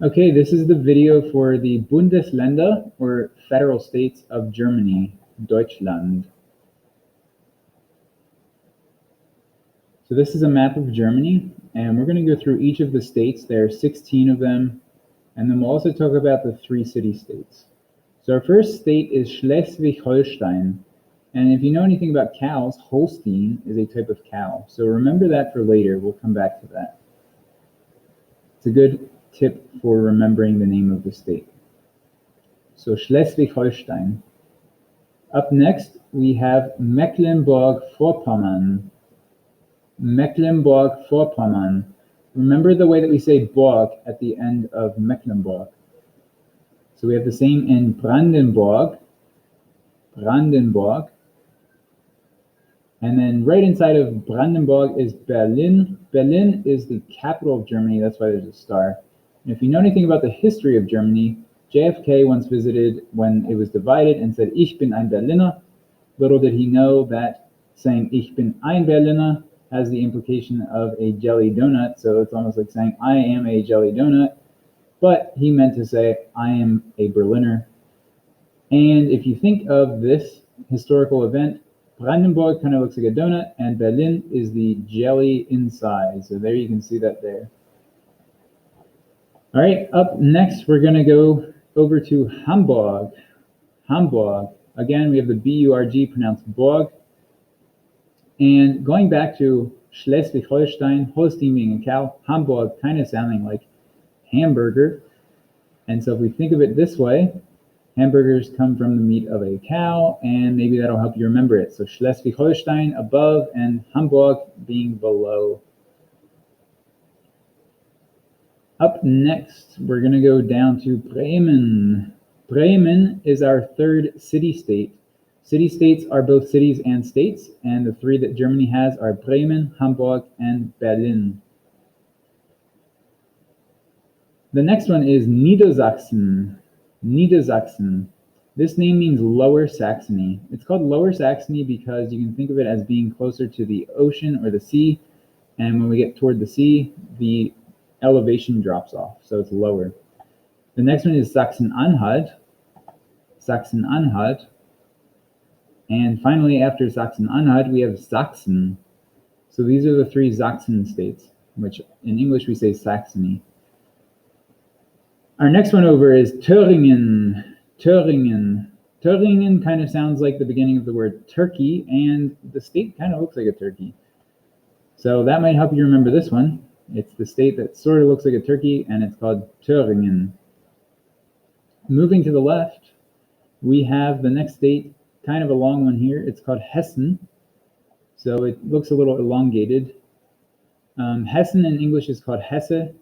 Okay, this is the video for the Bundesländer, or federal states of Germany, Deutschland. So this is a map of Germany, and we're going to go through each of the states. There are 16 of them, and then we'll also talk about the 3 city-states. So our first state is Schleswig-Holstein, and if you know anything about cows, Holstein is a type of cow. So remember that for later. We'll come back to that. It's a good tip for remembering the name of the state. So Schleswig-Holstein. Up next, we have Mecklenburg-Vorpommern. Mecklenburg-Vorpommern. Remember the way that we say Burg at the end of Mecklenburg. So we have the same in Brandenburg. And then right inside of Brandenburg is Berlin. Berlin is the capital of Germany. That's why there's a star. And if you know anything about the history of Germany, JFK once visited when it was divided and said, Ich bin ein Berliner. Little did he know that saying Ich bin ein Berliner has the implication of a jelly donut. So it's almost like saying I am a jelly donut. But he meant to say I am a Berliner. And if you think of this historical event, Brandenburg kind of looks like a donut, and Berlin is the jelly inside. So there you can see that there. All right, up next, we're going to go over to Hamburg. Hamburg. Again, we have the B-U-R-G pronounced Borg. And going back to Schleswig-Holstein, Holstein being a cow, Hamburg kind of sounding like hamburger. And so if we think of it this way, hamburgers come from the meat of a cow, and maybe that'll help you remember it. So Schleswig-Holstein above and Hamburg being below. Up next, we're going to go down to Bremen. Bremen is our third city-state. City-states are both cities and states, and the 3 that Germany has are Bremen, Hamburg, and Berlin. The next one is Niedersachsen. Niedersachsen. This name means Lower Saxony. It's called Lower Saxony because you can think of it as being closer to the ocean or the sea, and when we get toward the sea, the elevation drops off, so it's lower. The next one is Sachsen-Anhalt. Sachsen-Anhalt. And finally, after Sachsen-Anhalt, we have Sachsen. So these are the 3 Sachsen states, which in English we say Saxony. Our next one over is Thüringen. Thüringen. Thüringen kind of sounds like the beginning of the word turkey, and the state kind of looks like a turkey. So that might help you remember this one. It's the state that sort of looks like a turkey, and it's called Thüringen. Moving to the left, we have the next state, kind of a long one here. It's called Hessen. So it looks a little elongated. Hessen in English is called Hesse.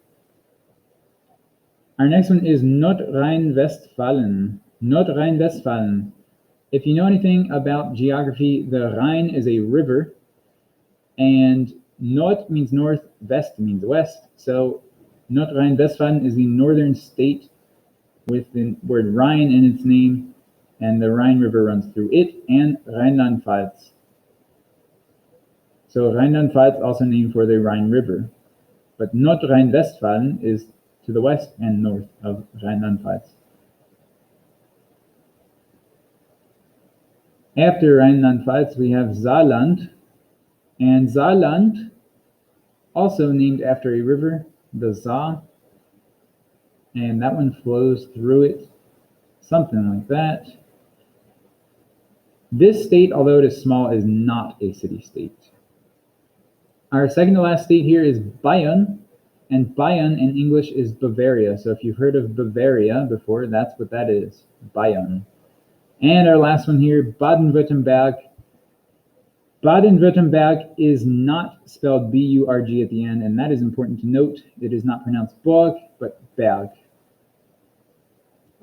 Our next one is Nordrhein-Westfalen. Nordrhein-Westfalen. If you know anything about geography, the Rhine is a river, and Nord means north, West means west. So Nordrhein-Westfalen is the northern state with the word Rhine in its name, and the Rhine River runs through it, and Rheinland-Pfalz. So Rheinland-Pfalz also named for the Rhine River, but Nordrhein-Westfalen is to the west and north of Rheinland-Pfalz. After Rheinland-Pfalz, we have Saarland, and Saarland, also named after a river, the Saar, and that one flows through it, something like that. This state, although it is small, is not a city-state. Our second to last state here is Bayern, and Bayern in English is Bavaria. So if you've heard of Bavaria before, that's what that is, Bayern. And our last one here, Baden-Württemberg. Baden-Württemberg is not spelled B-U-R-G at the end, and that is important to note. It is not pronounced Burg, but Berg.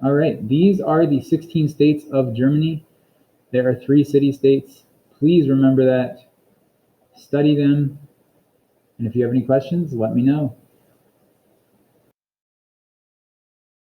All right, these are the 16 states of Germany. There are 3 city-states. Please remember that. Study them. And if you have any questions, let me know.